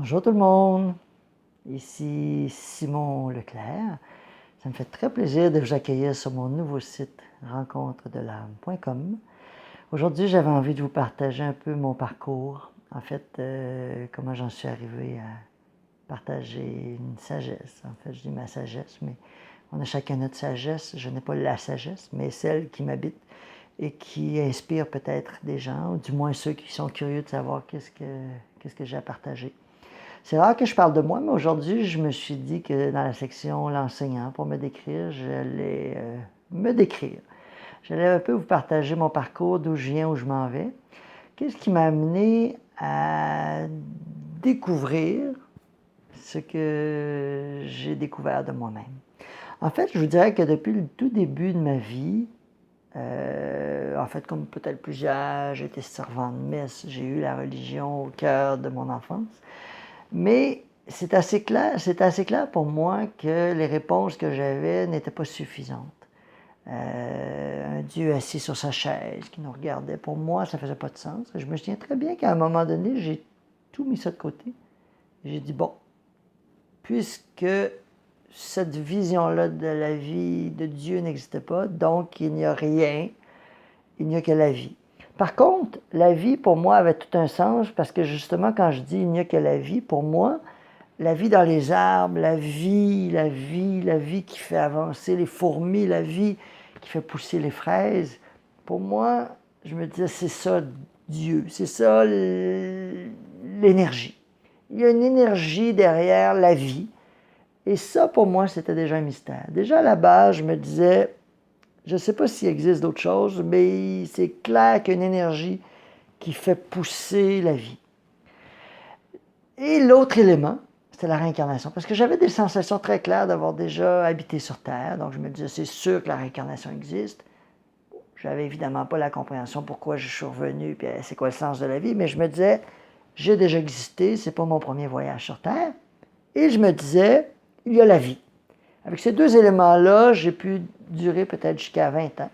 Bonjour tout le monde, ici Simon Leclerc. Ça me fait très plaisir de vous accueillir sur mon nouveau site rencontredelâme.com. Aujourd'hui, j'avais envie de vous partager un peu mon parcours, en fait, comment j'en suis arrivé à partager une sagesse. En fait, je dis ma sagesse, mais on a chacun notre sagesse. Je n'ai pas la sagesse, mais celle qui m'habite et qui inspire peut-être des gens, ou du moins ceux qui sont curieux de savoir qu'est-ce que j'ai à partager. C'est rare que je parle de moi, mais aujourd'hui, je me suis dit que dans la section l'enseignant, pour me décrire, j'allais me décrire. J'allais un peu vous partager mon parcours, d'où je viens, où je m'en vais. Qu'est-ce qui m'a amené à découvrir ce que j'ai découvert de moi-même. En fait, je vous dirais que depuis le tout début de ma vie, en fait, comme peut-être plusieurs, j'ai été servant de messe, j'ai eu la religion au cœur de mon enfance. Mais c'est assez clair pour moi que les réponses que j'avais n'étaient pas suffisantes. Un Dieu assis sur sa chaise qui nous regardait, pour moi, ça ne faisait pas de sens. Je me souviens très bien qu'à un moment donné, j'ai tout mis ça de côté. J'ai dit, bon, puisque cette vision-là de la vie de Dieu n'existe pas, donc il n'y a rien, il n'y a que la vie. Par contre, la vie, pour moi, avait tout un sens parce que justement, quand je dis il n'y a que la vie, pour moi, la vie dans les arbres, la vie qui fait avancer les fourmis, la vie qui fait pousser les fraises, pour moi, je me disais, c'est ça Dieu, c'est ça l'énergie. Il y a une énergie derrière la vie. Et ça, pour moi, c'était déjà un mystère. Déjà, à la base, je me disais, je ne sais pas s'il existe d'autres choses, mais c'est clair qu'il y a une énergie qui fait pousser la vie. Et l'autre élément, c'était la réincarnation. Parce que j'avais des sensations très claires d'avoir déjà habité sur Terre. Donc, je me disais, c'est sûr que la réincarnation existe. J'avais évidemment pas la compréhension pourquoi je suis revenu, puis c'est quoi le sens de la vie, mais je me disais, j'ai déjà existé, c'est pas mon premier voyage sur Terre. Et je me disais, il y a la vie. Avec ces deux éléments-là, j'ai pu durer peut-être jusqu'à 20 ans.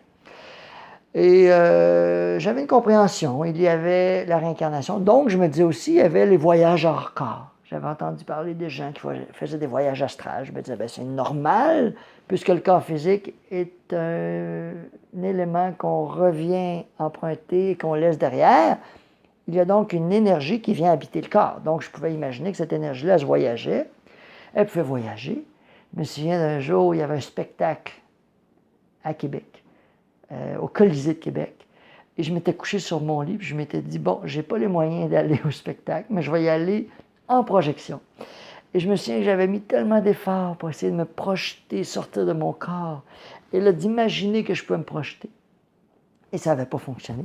Et j'avais une compréhension. Il y avait la réincarnation. Donc, je me disais aussi, il y avait les voyages hors corps. J'avais entendu parler des gens qui faisaient des voyages astrales. Je me disais, ben, c'est normal, puisque le corps physique est un élément qu'on revient emprunter et qu'on laisse derrière. Il y a donc une énergie qui vient habiter le corps. Donc, je pouvais imaginer que cette énergie-là, elle se voyageait. Elle pouvait voyager. Je me souviens d'un jour où il y avait un spectacle à Québec, au Colisée de Québec. Et je m'étais couché sur mon lit, puis je m'étais dit, bon, je n'ai pas les moyens d'aller au spectacle, mais je vais y aller en projection. Et je me souviens que j'avais mis tellement d'efforts pour essayer de me projeter, sortir de mon corps, et là, d'imaginer que je pouvais me projeter. Et ça n'avait pas fonctionné.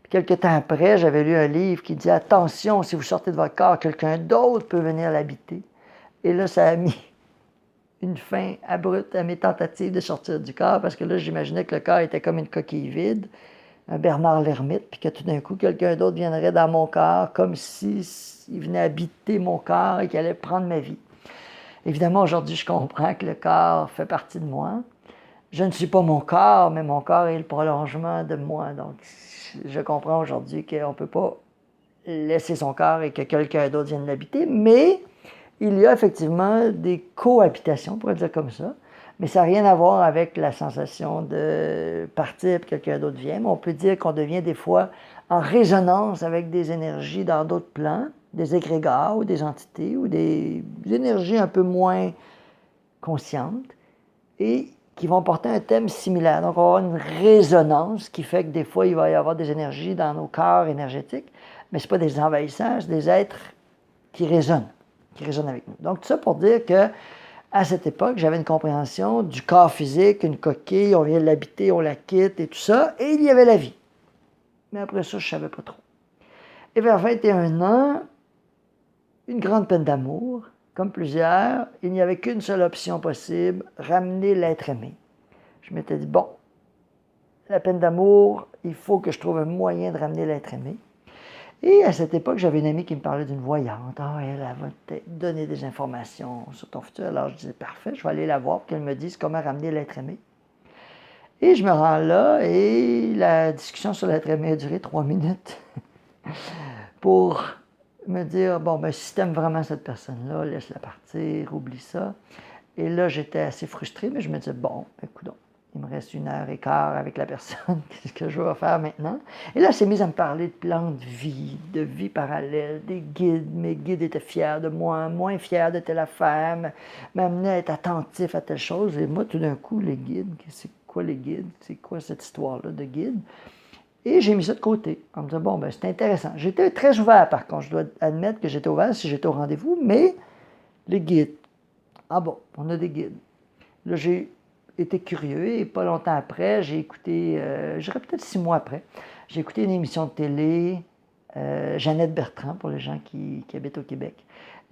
Puis quelques temps après, j'avais lu un livre qui disait, attention, si vous sortez de votre corps, quelqu'un d'autre peut venir l'habiter. Et là, ça a mis une fin abrupte à mes tentatives de sortir du corps, parce que là, j'imaginais que le corps était comme une coquille vide, un Bernard l'ermite, puis que tout d'un coup, quelqu'un d'autre viendrait dans mon corps, comme s'il venait habiter mon corps et qu'il allait prendre ma vie. Évidemment, aujourd'hui, je comprends que le corps fait partie de moi. Je ne suis pas mon corps, mais mon corps est le prolongement de moi. Donc, je comprends aujourd'hui qu'on ne peut pas laisser son corps et que quelqu'un d'autre vienne l'habiter, mais il y a effectivement des cohabitations, on pourrait dire comme ça, mais ça n'a rien à voir avec la sensation de partir et que quelqu'un d'autre vienne. On peut dire qu'on devient des fois en résonance avec des énergies dans d'autres plans, des égrégores ou des entités ou des énergies un peu moins conscientes et qui vont porter un thème similaire. Donc, on va avoir une résonance qui fait que des fois, il va y avoir des énergies dans nos corps énergétiques, mais ce n'est pas des envahissants, c'est des êtres qui résonnent avec nous. Donc, tout ça pour dire que à cette époque, j'avais une compréhension du corps physique, une coquille, on vient de l'habiter, on la quitte et tout ça, et il y avait la vie. Mais après ça, je ne savais pas trop. Et vers 21 ans, une grande peine d'amour, comme plusieurs, il n'y avait qu'une seule option possible, ramener l'être aimé. Je m'étais dit, bon, la peine d'amour, il faut que je trouve un moyen de ramener l'être aimé. Et à cette époque, j'avais une amie qui me parlait d'une voyante. Ah, elle va te donner des informations sur ton futur. Alors je disais, parfait, je vais aller la voir pour qu'elle me dise comment ramener l'être aimé. Et je me rends là et la discussion sur l'être aimé a duré 3 minutes pour me dire, bon, ben, si tu aimes vraiment cette personne-là, laisse-la partir, oublie ça. Et là, j'étais assez frustré, mais je me disais, bon, écoute, il me reste 1 heure et quart avec la personne, qu'est-ce que je vais faire maintenant? Et là, elle s'est mise à me parler de plans de vie parallèle, des guides. Mes guides étaient fiers de moi, moins fiers de telle affaire, m'amenaient à être attentif à telle chose. Et moi, tout d'un coup, les guides, c'est quoi les guides? C'est quoi cette histoire-là de guide? Et j'ai mis ça de côté, en me disant, bon, ben c'est intéressant. J'étais très ouvert, par contre, je dois admettre que j'étais ouvert si j'étais au rendez-vous, mais les guides, ah bon, on a des guides. Là, j'ai été curieux et pas longtemps après, j'ai écouté, je dirais peut-être 6 mois après, j'ai écouté une émission de télé, Jeannette Bertrand, pour les gens qui habitent au Québec,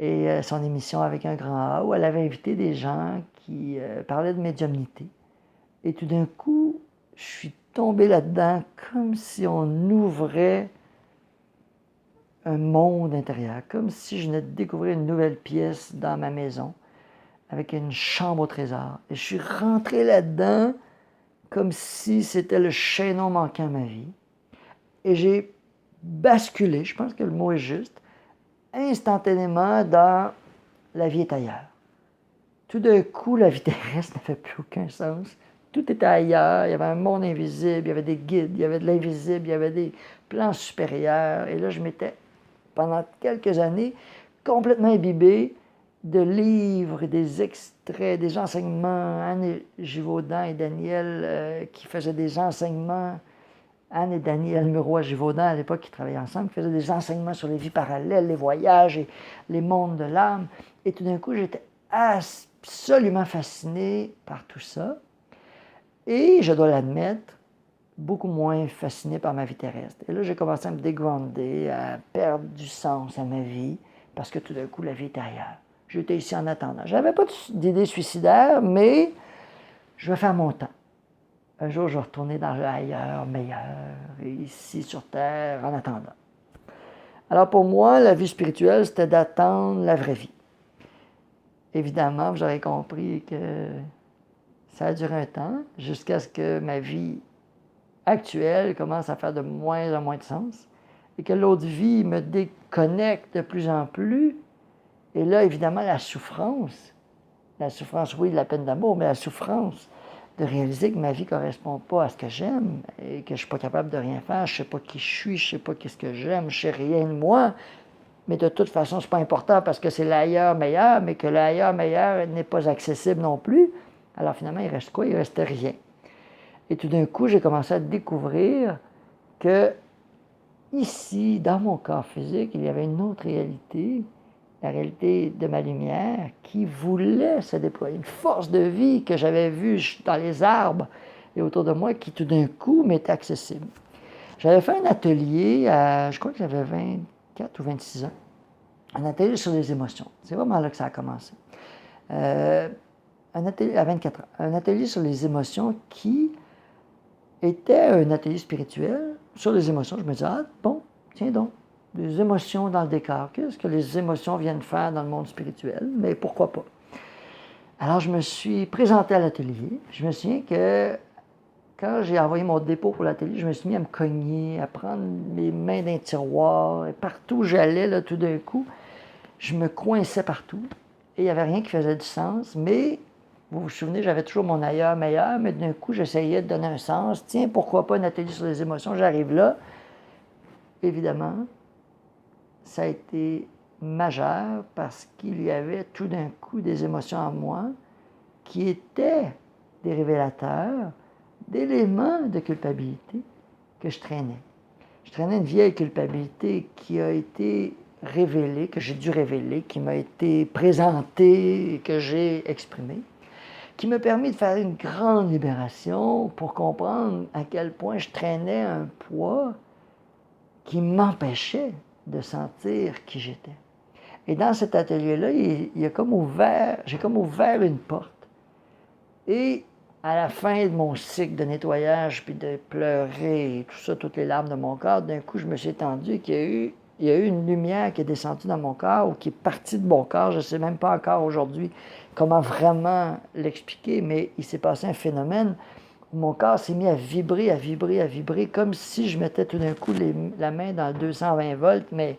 et son émission avec un grand A, où elle avait invité des gens qui parlaient de médiumnité. Et tout d'un coup, je suis tombé là-dedans comme si on ouvrait un monde intérieur, comme si je venais de découvrir une nouvelle pièce dans ma maison avec une chambre au trésor. Et je suis rentré là-dedans comme si c'était le chaînon manquant à ma vie. Et j'ai basculé, je pense que le mot est juste, instantanément dans la vie est ailleurs. Tout d'un coup, la vie terrestre n'avait plus aucun sens. Tout était ailleurs. Il y avait un monde invisible, il y avait des guides, il y avait de l'invisible, il y avait des plans supérieurs. Et là, je m'étais, pendant quelques années, complètement imbibé de livres, des extraits, des enseignements. Anne Givaudan et Daniel qui faisaient des enseignements. Anne et Daniel Muroy-Givaudan, à l'époque, qui travaillaient ensemble, qui faisaient des enseignements sur les vies parallèles, les voyages et les mondes de l'âme. Et tout d'un coup, j'étais absolument fasciné par tout ça. Et je dois l'admettre, beaucoup moins fasciné par ma vie terrestre. Et là, j'ai commencé à me dégrounder, à perdre du sens à ma vie, parce que tout d'un coup, la vie était ailleurs. J'étais ici en attendant. Je n'avais pas d'idée suicidaire, mais je vais faire mon temps. Un jour, je vais retourner dans le ailleurs, meilleur, et ici sur Terre, en attendant. Alors pour moi, la vie spirituelle, c'était d'attendre la vraie vie. Évidemment, vous aurez compris que ça a duré un temps, jusqu'à ce que ma vie actuelle commence à faire de moins en moins de sens, et que l'autre vie me déconnecte de plus en plus. Et là, évidemment, la souffrance, oui, de la peine d'amour, mais la souffrance de réaliser que ma vie ne correspond pas à ce que j'aime et que je ne suis pas capable de rien faire, je ne sais pas qui je suis, je ne sais pas qu'est-ce que j'aime, je ne sais rien de moi, mais de toute façon, ce n'est pas important parce que c'est l'ailleurs meilleur, mais que l'ailleurs meilleur n'est pas accessible non plus. Alors finalement, il reste quoi? Il ne restait rien. Et tout d'un coup, j'ai commencé à découvrir que ici, dans mon corps physique, il y avait une autre réalité, la réalité de ma lumière, qui voulait se déployer. Une force de vie que j'avais vue dans les arbres et autour de moi, qui tout d'un coup m'était accessible. J'avais fait un atelier, je crois que j'avais 24 ou 26 ans, un atelier sur les émotions. C'est vraiment là que ça a commencé. Un atelier à 24 ans, un atelier sur les émotions qui était un atelier spirituel sur les émotions. Je me disais, ah bon, tiens donc, des émotions dans le décor. Qu'est-ce que les émotions viennent faire dans le monde spirituel? Mais pourquoi pas? Alors, je me suis présenté à l'atelier. Je me souviens que quand j'ai envoyé mon dépôt pour l'atelier, je me suis mis à me cogner, à prendre mes mains d'un tiroir. Et partout où j'allais, là, tout d'un coup, je me coinçais partout. Et il n'y avait rien qui faisait du sens. Mais, vous vous souvenez, j'avais toujours mon ailleurs meilleur, mais d'un coup, j'essayais de donner un sens. Tiens, pourquoi pas un atelier sur les émotions? J'arrive là. Évidemment, ça a été majeur parce qu'il y avait tout d'un coup des émotions en moi qui étaient des révélateurs d'éléments de culpabilité que je traînais. Je traînais une vieille culpabilité qui a été révélée, que j'ai dû révéler, qui m'a été présentée et que j'ai exprimée, qui m'a permis de faire une grande libération pour comprendre à quel point je traînais un poids qui m'empêchait de sentir qui j'étais. Et dans cet atelier-là, j'ai comme ouvert une porte. Et à la fin de mon cycle de nettoyage, puis de pleurer, et tout ça, toutes les larmes de mon corps, d'un coup, je me suis étendu et il y a eu une lumière qui est descendue dans mon corps ou qui est partie de mon corps. Je ne sais même pas encore aujourd'hui comment vraiment l'expliquer, mais il s'est passé un phénomène où mon corps s'est mis à vibrer, comme si je mettais tout d'un coup la main dans le 220 volts, mais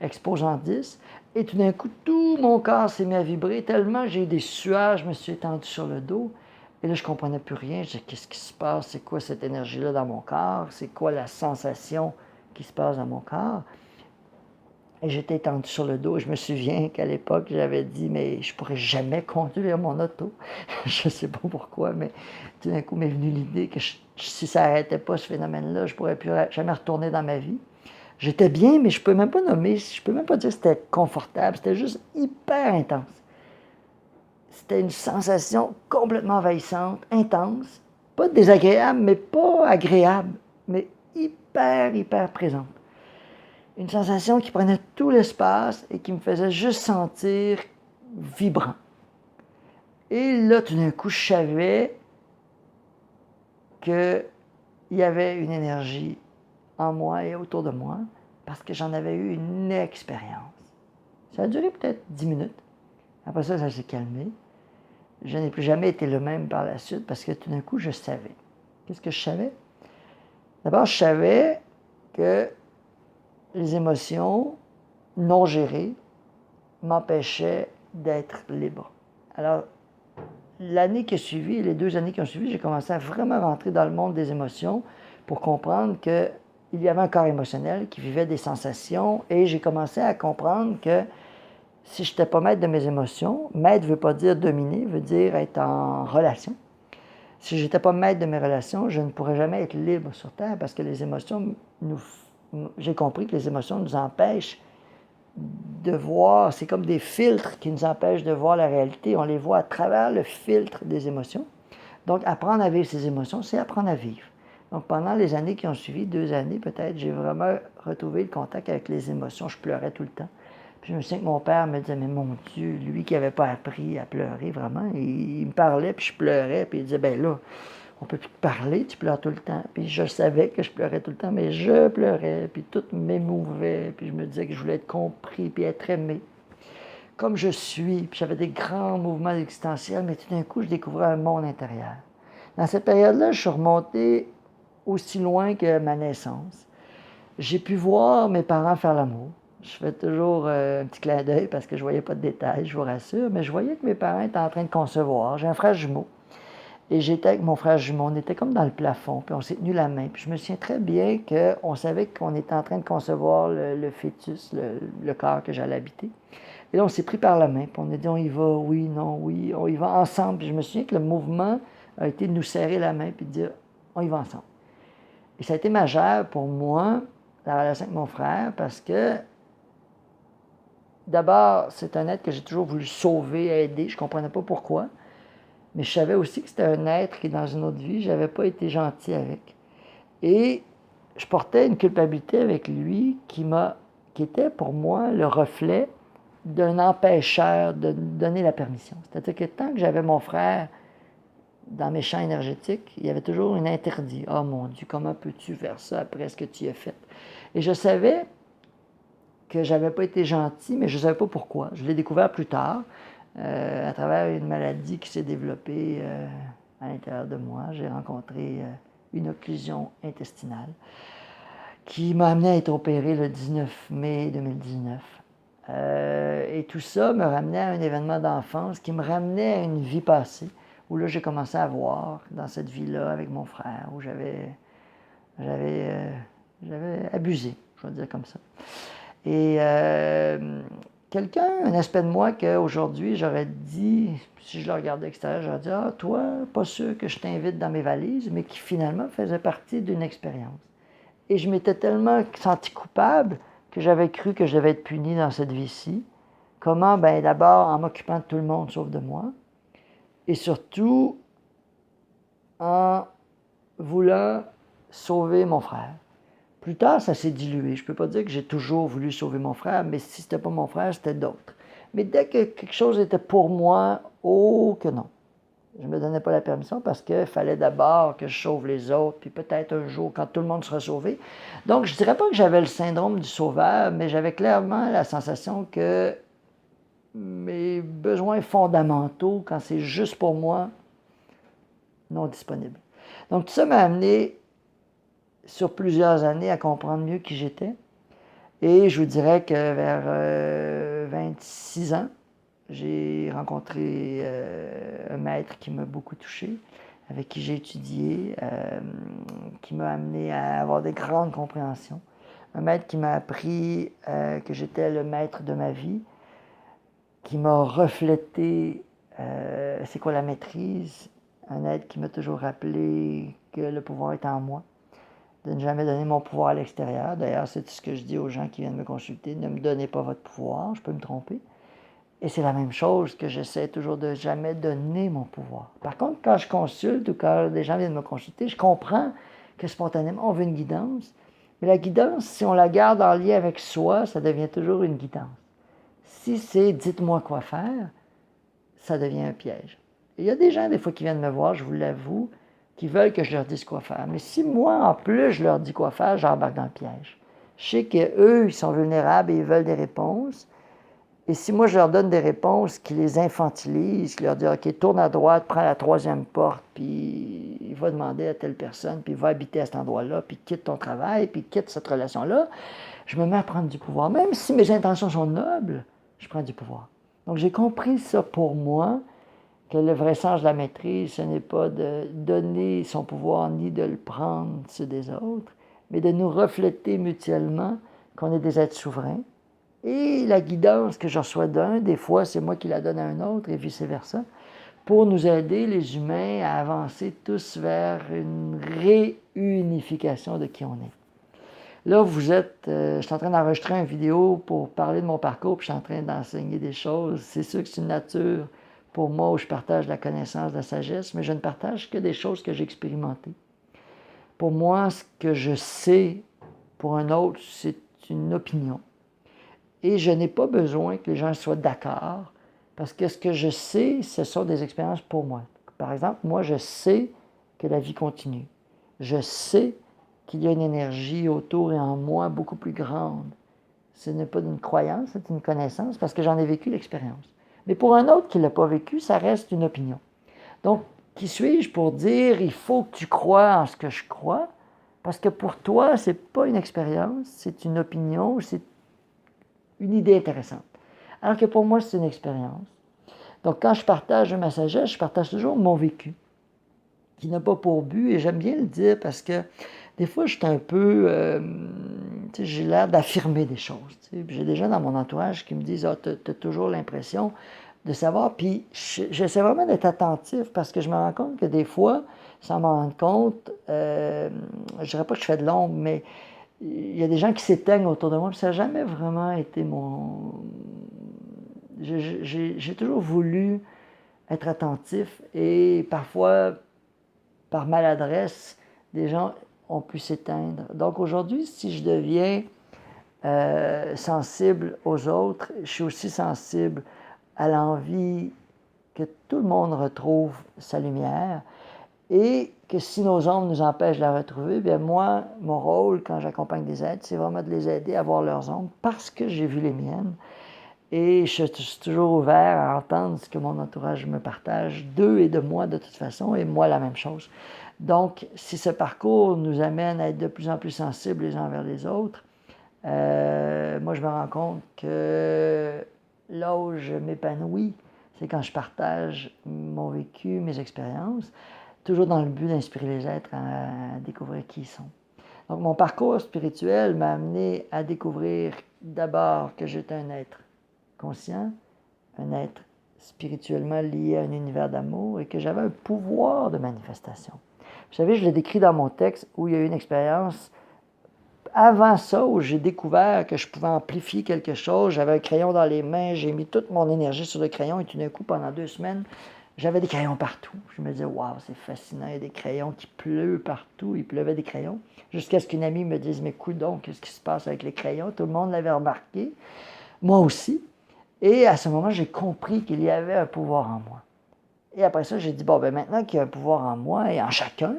exposant 10. Et tout d'un coup, tout mon corps s'est mis à vibrer tellement j'ai eu des sueurs, je me suis étendu sur le dos. Et là, je ne comprenais plus rien. Je disais, qu'est-ce qui se passe? C'est quoi cette énergie-là dans mon corps? C'est quoi la sensation qui se passe dans mon corps? Et j'étais étendu sur le dos. Et je me souviens qu'à l'époque, j'avais dit, mais je ne pourrais jamais conduire mon auto. Je ne sais pas pourquoi, mais tout d'un coup m'est venue l'idée que si ça n'arrêtait pas ce phénomène-là, je ne pourrais plus jamais retourner dans ma vie. J'étais bien, mais je ne peux même pas nommer, je ne peux même pas dire que c'était confortable. C'était juste hyper intense. C'était une sensation complètement envahissante, intense, pas désagréable, mais pas agréable, mais hyper, hyper présente. Une sensation qui prenait tout l'espace et qui me faisait juste sentir vibrant. Et là, tout d'un coup, je savais qu'il y avait une énergie en moi et autour de moi parce que j'en avais eu une expérience. Ça a duré peut-être 10 minutes. Après ça, ça s'est calmé. Je n'ai plus jamais été le même par la suite parce que tout d'un coup, je savais. Qu'est-ce que je savais? D'abord, je savais que les émotions non gérées m'empêchaient d'être libre. Alors, l'année qui a suivi, les 2 années qui ont suivi, j'ai commencé à vraiment rentrer dans le monde des émotions pour comprendre qu'il y avait un corps émotionnel qui vivait des sensations et j'ai commencé à comprendre que si je n'étais pas maître de mes émotions, maître ne veut pas dire dominer, veut dire être en relation. Si je n'étais pas maître de mes relations, je ne pourrais jamais être libre sur Terre parce que les émotions, j'ai compris que les émotions nous empêchent de voir, c'est comme des filtres qui nous empêchent de voir la réalité. On les voit à travers le filtre des émotions. Donc, apprendre à vivre ces émotions, c'est apprendre à vivre. Donc, pendant les années qui ont suivi, 2 années peut-être, j'ai vraiment retrouvé le contact avec les émotions. Je pleurais tout le temps. Puis je me souviens que mon père me disait, mais mon Dieu, lui qui n'avait pas appris à pleurer vraiment, il me parlait, puis je pleurais, puis il disait, ben là, on ne peut plus te parler, tu pleures tout le temps. Puis je savais que je pleurais tout le temps, mais je pleurais, puis tout m'émouvait, puis je me disais que je voulais être compris, puis être aimé, comme je suis. Puis j'avais des grands mouvements existentiels, mais tout d'un coup, je découvrais un monde intérieur. Dans cette période-là, je suis remonté aussi loin que ma naissance. J'ai pu voir mes parents faire l'amour. Je fais toujours un petit clin d'œil parce que je ne voyais pas de détails, je vous rassure, mais je voyais que mes parents étaient en train de concevoir. J'ai un frère jumeau. Et j'étais avec mon frère jumeau, on était comme dans le plafond, puis on s'est tenu la main. Puis je me souviens très bien qu'on savait qu'on était en train de concevoir le fœtus, le corps que j'allais habiter. Et là, on s'est pris par la main, puis on a dit on y va, oui, non, oui, on y va ensemble. Puis je me souviens que le mouvement a été de nous serrer la main, puis de dire on y va ensemble. Et ça a été majeur pour moi, la relation avec mon frère, parce que d'abord, c'est un être que j'ai toujours voulu sauver, aider, je ne comprenais pas pourquoi. Mais je savais aussi que c'était un être qui, dans une autre vie, je n'avais pas été gentil avec. Et je portais une culpabilité avec lui qui était pour moi le reflet d'un empêcheur de donner la permission. C'est-à-dire que tant que j'avais mon frère dans mes champs énergétiques, il y avait toujours un interdit. « Oh mon Dieu, comment peux-tu faire ça après ce que tu as fait? » Et je savais que je n'avais pas été gentil, mais je ne savais pas pourquoi. Je l'ai découvert plus tard. À travers une maladie qui s'est développée à l'intérieur de moi. J'ai rencontré une occlusion intestinale qui m'a amené à être opéré le 19 mai 2019. Et tout ça me ramenait à un événement d'enfance qui me ramenait à une vie passée, où là, j'ai commencé à voir dans cette vie-là avec mon frère, où j'avais abusé, je vais dire comme ça. Et un aspect de moi qu'aujourd'hui, j'aurais dit, si je le regardais extérieur, j'aurais dit, ah, toi, pas sûr que je t'invite dans mes valises, mais qui finalement faisait partie d'une expérience. Et je m'étais tellement senti coupable que j'avais cru que je devais être puni dans cette vie-ci. Comment? Bien, d'abord, en m'occupant de tout le monde sauf de moi, et surtout en voulant sauver mon frère. Plus tard, ça s'est dilué. Je ne peux pas dire que j'ai toujours voulu sauver mon frère, mais si ce n'était pas mon frère, c'était d'autres. Mais dès que quelque chose était pour moi, oh que non. Je ne me donnais pas la permission parce qu'il fallait d'abord que je sauve les autres, puis peut-être un jour, quand tout le monde sera sauvé. Donc, je ne dirais pas que j'avais le syndrome du sauveur, mais j'avais clairement la sensation que mes besoins fondamentaux, quand c'est juste pour moi, non disponibles. Donc, tout ça m'a amené sur plusieurs années à comprendre mieux qui j'étais Et je vous dirais que vers 26 ans, j'ai rencontré un maître qui m'a beaucoup touché, avec qui j'ai étudié, qui m'a amené à avoir de grandes compréhensions. Un maître qui m'a appris que j'étais le maître de ma vie, qui m'a reflété c'est quoi la maîtrise. Un être qui m'a toujours rappelé que le pouvoir est en moi, de ne jamais donner mon pouvoir à l'extérieur. D'ailleurs, c'est tout ce que je dis aux gens qui viennent me consulter. Ne me donnez pas votre pouvoir, je peux me tromper. Et c'est la même chose que j'essaie toujours de jamais donner mon pouvoir. Par contre, quand je consulte ou quand des gens viennent me consulter, je comprends que spontanément, on veut une guidance. Mais la guidance, si on la garde en lien avec soi, ça devient toujours une guidance. Si c'est dites-moi quoi faire, ça devient un piège. Et il y a des gens, des fois, qui viennent me voir, je vous l'avoue, qui veulent que je leur dise quoi faire. Mais si moi, en plus, je leur dis quoi faire, j'embarque dans le piège. Je sais qu'eux, ils sont vulnérables et ils veulent des réponses. Et si moi, je leur donne des réponses qui les infantilisent, qui leur dis, OK, tourne à droite, prends la troisième porte, puis il va demander à telle personne, puis il va habiter à cet endroit-là, puis quitte ton travail, puis quitte cette relation-là, je me mets à prendre du pouvoir. Même si mes intentions sont nobles, je prends du pouvoir. Donc, j'ai compris ça pour moi, que le vrai sens de la maîtrise, ce n'est pas de donner son pouvoir ni de le prendre ceux des autres, mais de nous refléter mutuellement qu'on est des êtres souverains. Et la guidance que je reçois d'un, des fois, c'est moi qui la donne à un autre et vice-versa, pour nous aider, les humains, à avancer tous vers une réunification de qui on est. Là, je suis en train d'enregistrer une vidéo pour parler de mon parcours, puis je suis en train d'enseigner des choses. C'est sûr que c'est une nature pour moi où je partage la connaissance, la sagesse, mais je ne partage que des choses que j'ai expérimentées. Pour moi, ce que je sais, pour un autre, c'est une opinion. Et je n'ai pas besoin que les gens soient d'accord, parce que ce que je sais, ce sont des expériences pour moi. Par exemple, moi, je sais que la vie continue. Je sais qu'il y a une énergie autour et en moi beaucoup plus grande. Ce n'est pas une croyance, c'est une connaissance, parce que j'en ai vécu l'expérience. Mais pour un autre qui ne l'a pas vécu, ça reste une opinion. Donc, qui suis-je pour dire, il faut que tu crois en ce que je crois, parce que pour toi, ce n'est pas une expérience, c'est une opinion, c'est une idée intéressante. Alors que pour moi, c'est une expérience. Donc, quand je partage ma sagesse, je partage toujours mon vécu, qui n'a pas pour but, et j'aime bien le dire parce que des fois, je suis un peu, j'ai l'air d'affirmer des choses. J'ai des gens dans mon entourage qui me disent, ah, tu as toujours l'impression de savoir, puis j'essaie vraiment d'être attentif parce que je me rends compte que des fois, sans m'en rendre compte, je ne dirais pas que je fais de l'ombre, mais il y a des gens qui s'éteignent autour de moi, puis ça n'a jamais vraiment été mon... J'ai toujours voulu être attentif et parfois, par maladresse, des gens ont pu s'éteindre. Donc aujourd'hui, si je deviens sensible aux autres, je suis aussi sensible à l'envie que tout le monde retrouve sa lumière et que si nos ombres nous empêchent de la retrouver, bien moi, mon rôle quand j'accompagne des êtres, c'est vraiment de les aider à voir leurs ombres parce que j'ai vu les miennes. Et je suis toujours ouvert à entendre ce que mon entourage me partage, d'eux et de moi de toute façon, et moi la même chose. Donc, si ce parcours nous amène à être de plus en plus sensibles les uns envers les autres, moi je me rends compte que là où je m'épanouis, c'est quand je partage mon vécu, mes expériences, toujours dans le but d'inspirer les êtres à découvrir qui ils sont. Donc mon parcours spirituel m'a amené à découvrir d'abord que j'étais un être conscient, un être spirituellement lié à un univers d'amour et que j'avais un pouvoir de manifestation. Vous savez, je l'ai décrit dans mon texte où il y a eu une expérience avant ça où j'ai découvert que je pouvais amplifier quelque chose. J'avais un crayon dans les mains, j'ai mis toute mon énergie sur le crayon et tout d'un coup, pendant 2 semaines, j'avais des crayons partout. Je me disais, waouh, c'est fascinant, il y a des crayons qui pleuvent partout. Il pleuvait des crayons. Jusqu'à ce qu'une amie me dise, mais coudonc, qu'est-ce qui se passe avec les crayons? Tout le monde l'avait remarqué. Moi aussi. Et à ce moment, j'ai compris qu'il y avait un pouvoir en moi. Et après ça, j'ai dit, bon, ben maintenant qu'il y a un pouvoir en moi et en chacun,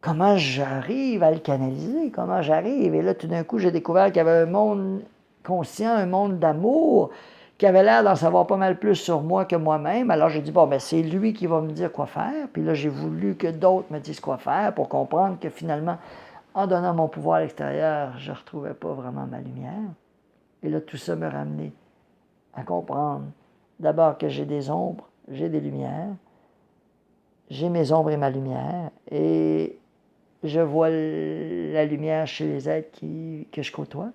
comment j'arrive à le canaliser? Comment j'arrive? Et là, tout d'un coup, j'ai découvert qu'il y avait un monde conscient, un monde d'amour, qui avait l'air d'en savoir pas mal plus sur moi que moi-même. Alors, j'ai dit, bon, ben c'est lui qui va me dire quoi faire. Puis là, j'ai voulu que d'autres me disent quoi faire pour comprendre que finalement, en donnant mon pouvoir à l'extérieur, je ne retrouvais pas vraiment ma lumière. Et là, tout ça me ramenait à comprendre d'abord que j'ai des ombres, j'ai des lumières, j'ai mes ombres et ma lumière, et je vois la lumière chez les êtres que je côtoie.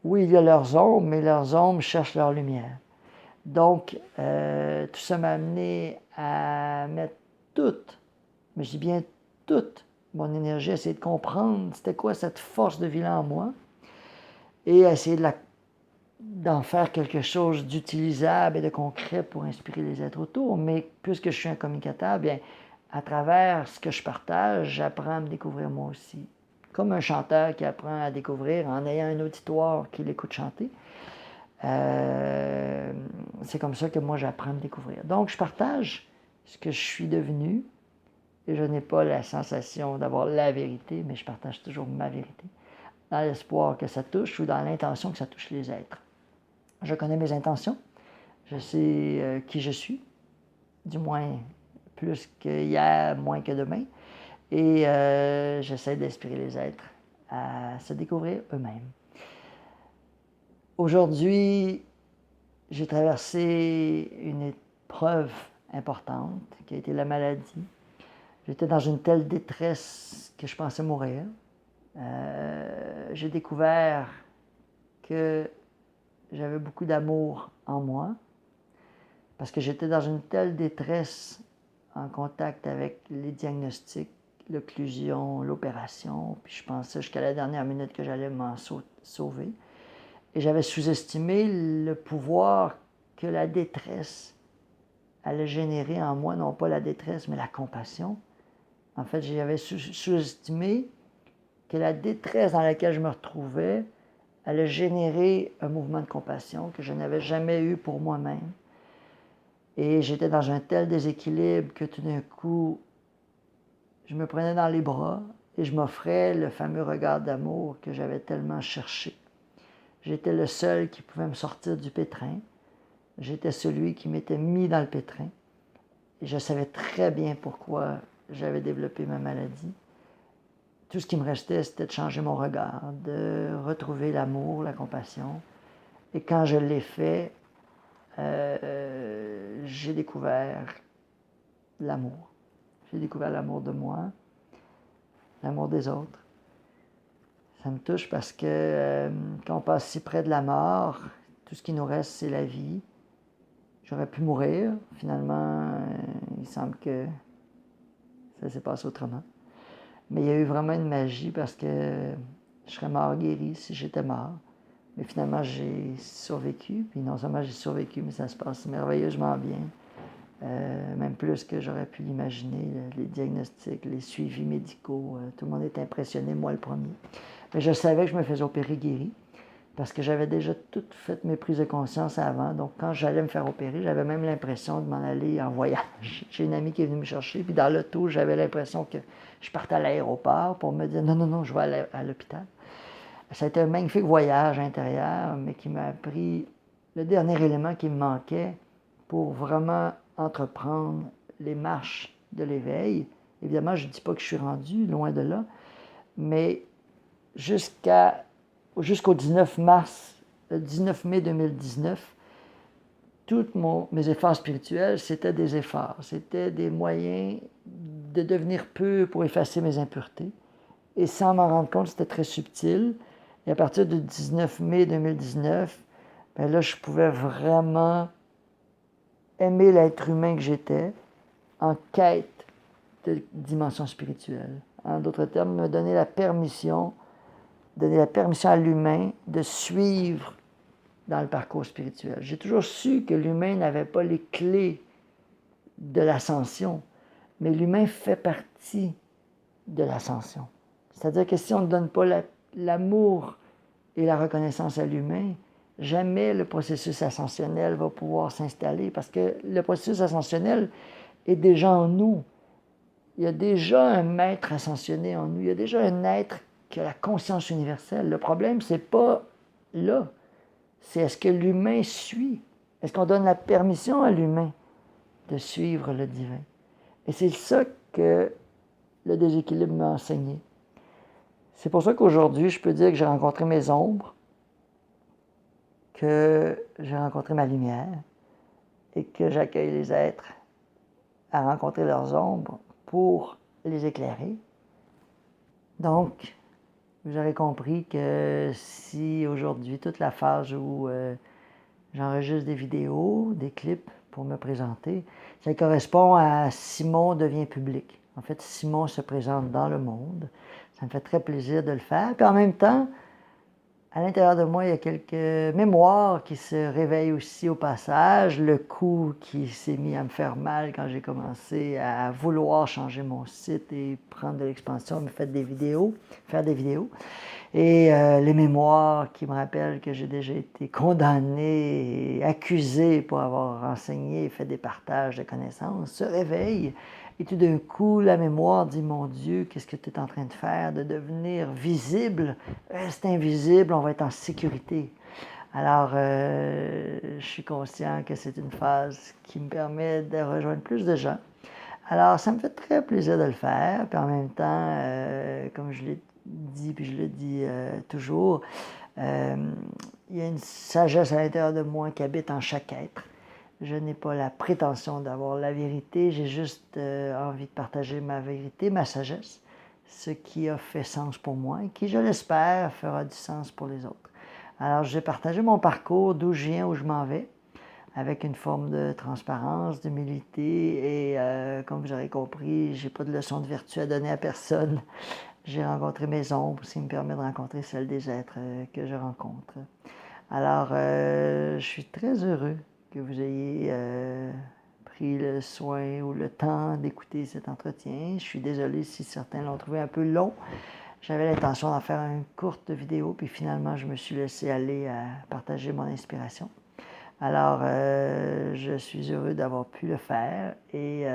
Oui, il y a leurs ombres, mais leurs ombres cherchent leur lumière. Donc, tout ça m'a amené à mettre toute, mais je dis bien toute, mon énergie, à essayer de comprendre c'était quoi cette force de vie-là en moi et à essayer d'en faire quelque chose d'utilisable et de concret pour inspirer les êtres autour. Mais puisque je suis un communicateur, bien, à travers ce que je partage, j'apprends à me découvrir moi aussi. Comme un chanteur qui apprend à découvrir en ayant un auditoire qui l'écoute chanter. C'est comme ça que moi j'apprends à me découvrir. Donc je partage ce que je suis devenu et je n'ai pas la sensation d'avoir la vérité, mais je partage toujours ma vérité dans l'espoir que ça touche ou dans l'intention que ça touche les êtres. Je connais mes intentions, je sais qui je suis, du moins plus qu'hier, moins que demain, et j'essaie d'inspirer les êtres à se découvrir eux-mêmes. Aujourd'hui, j'ai traversé une épreuve importante qui a été la maladie. J'étais dans une telle détresse que je pensais mourir. J'ai découvert que j'avais beaucoup d'amour en moi parce que j'étais dans une telle détresse en contact avec les diagnostics, l'occlusion, l'opération, puis je pensais jusqu'à la dernière minute que j'allais m'en sauver. Et j'avais sous-estimé le pouvoir que la détresse allait générer en moi, non pas la détresse, mais la compassion. En fait, j'avais sous-estimé que la détresse dans laquelle je me retrouvais allait générer un mouvement de compassion que je n'avais jamais eu pour moi-même. Et j'étais dans un tel déséquilibre que tout d'un coup, je me prenais dans les bras et je m'offrais le fameux regard d'amour que j'avais tellement cherché. J'étais le seul qui pouvait me sortir du pétrin. J'étais celui qui m'était mis dans le pétrin. Et je savais très bien pourquoi j'avais développé ma maladie. Tout ce qui me restait, c'était de changer mon regard, de retrouver l'amour, la compassion. Et quand je l'ai fait, j'ai découvert l'amour. J'ai découvert l'amour de moi, l'amour des autres. Ça me touche parce que quand on passe si près de la mort, tout ce qui nous reste, c'est la vie. J'aurais pu mourir. Finalement, il semble que ça s'est passé autrement. Mais il y a eu vraiment une magie parce que je serais mort guéri si j'étais mort. Mais finalement, j'ai survécu. Puis non seulement j'ai survécu, mais ça se passe merveilleusement bien. Même plus que j'aurais pu l'imaginer. Les diagnostics, les suivis médicaux, tout le monde est impressionné, moi le premier. Mais je savais que je me faisais opérer guéri parce que j'avais déjà toutes fait mes prises de conscience avant. Donc, quand j'allais me faire opérer, j'avais même l'impression de m'en aller en voyage. J'ai une amie qui est venue me chercher, puis dans l'auto, j'avais l'impression que je partais à l'aéroport pour me dire « Non, non, non, je vais aller à l'hôpital ». Ça a été un magnifique voyage intérieur, mais qui m'a appris le dernier élément qui me manquait pour vraiment entreprendre les marches de l'éveil. Évidemment, je ne dis pas que je suis rendu, loin de là, mais jusqu'au 19 mai 2019, tous mes efforts spirituels, c'était des efforts. C'était des moyens de devenir pur pour effacer mes impuretés. Et sans m'en rendre compte, c'était très subtil. Et à partir du 19 mai 2019, bien là, je pouvais vraiment aimer l'être humain que j'étais en quête de dimension spirituelle. En d'autres termes, me donner la permission à l'humain de suivre dans le parcours spirituel. J'ai toujours su que l'humain n'avait pas les clés de l'ascension, mais l'humain fait partie de l'ascension. C'est-à-dire que si on ne donne pas l'amour et la reconnaissance à l'humain, jamais le processus ascensionnel va pouvoir s'installer parce que le processus ascensionnel est déjà en nous. Il y a déjà un maître ascensionné en nous. Il y a déjà un être qui a la conscience universelle. Le problème, c'est pas là. C'est est-ce que l'humain suit? Est-ce qu'on donne la permission à l'humain de suivre le divin? Et c'est ça que le déséquilibre m'a enseigné. C'est pour ça qu'aujourd'hui, je peux dire que j'ai rencontré mes ombres, que j'ai rencontré ma lumière et que j'accueille les êtres à rencontrer leurs ombres pour les éclairer. Donc, vous avez compris que si aujourd'hui, toute la phase où j'enregistre des vidéos, des clips pour me présenter, ça correspond à Simon devient public. En fait, Simon se présente dans le monde. Ça me fait très plaisir de le faire. Puis en même temps, à l'intérieur de moi, il y a quelques mémoires qui se réveillent aussi au passage. Le coup qui s'est mis à me faire mal quand j'ai commencé à vouloir changer mon site et prendre de l'expansion, me faire des vidéos. Et les mémoires qui me rappellent que j'ai déjà été condamné et accusé pour avoir enseigné et fait des partages de connaissances se réveillent. Et tout d'un coup, la mémoire dit, mon Dieu, qu'est-ce que tu es en train de faire? De devenir visible. Reste invisible, on va être en sécurité. Alors, je suis conscient que c'est une phase qui me permet de rejoindre plus de gens. Alors, ça me fait très plaisir de le faire. Puis en même temps, comme je l'ai dit, puis je le dis toujours, il y a une sagesse à l'intérieur de moi qui habite en chaque être. Je n'ai pas la prétention d'avoir la vérité, j'ai juste envie de partager ma vérité, ma sagesse, ce qui a fait sens pour moi et qui, je l'espère, fera du sens pour les autres. Alors, j'ai partagé mon parcours, d'où je viens, où je m'en vais, avec une forme de transparence, d'humilité et comme vous aurez compris, je n'ai pas de leçon de vertu à donner à personne. J'ai rencontré mes ombres, ce qui me permet de rencontrer celles des êtres que je rencontre. Alors, je suis très heureux que vous ayez pris le soin ou le temps d'écouter cet entretien. Je suis désolé si certains l'ont trouvé un peu long. J'avais l'intention d'en faire une courte vidéo, puis finalement, je me suis laissé aller à partager mon inspiration. Alors, je suis heureux d'avoir pu le faire et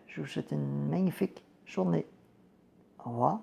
je vous souhaite une magnifique journée. Au revoir.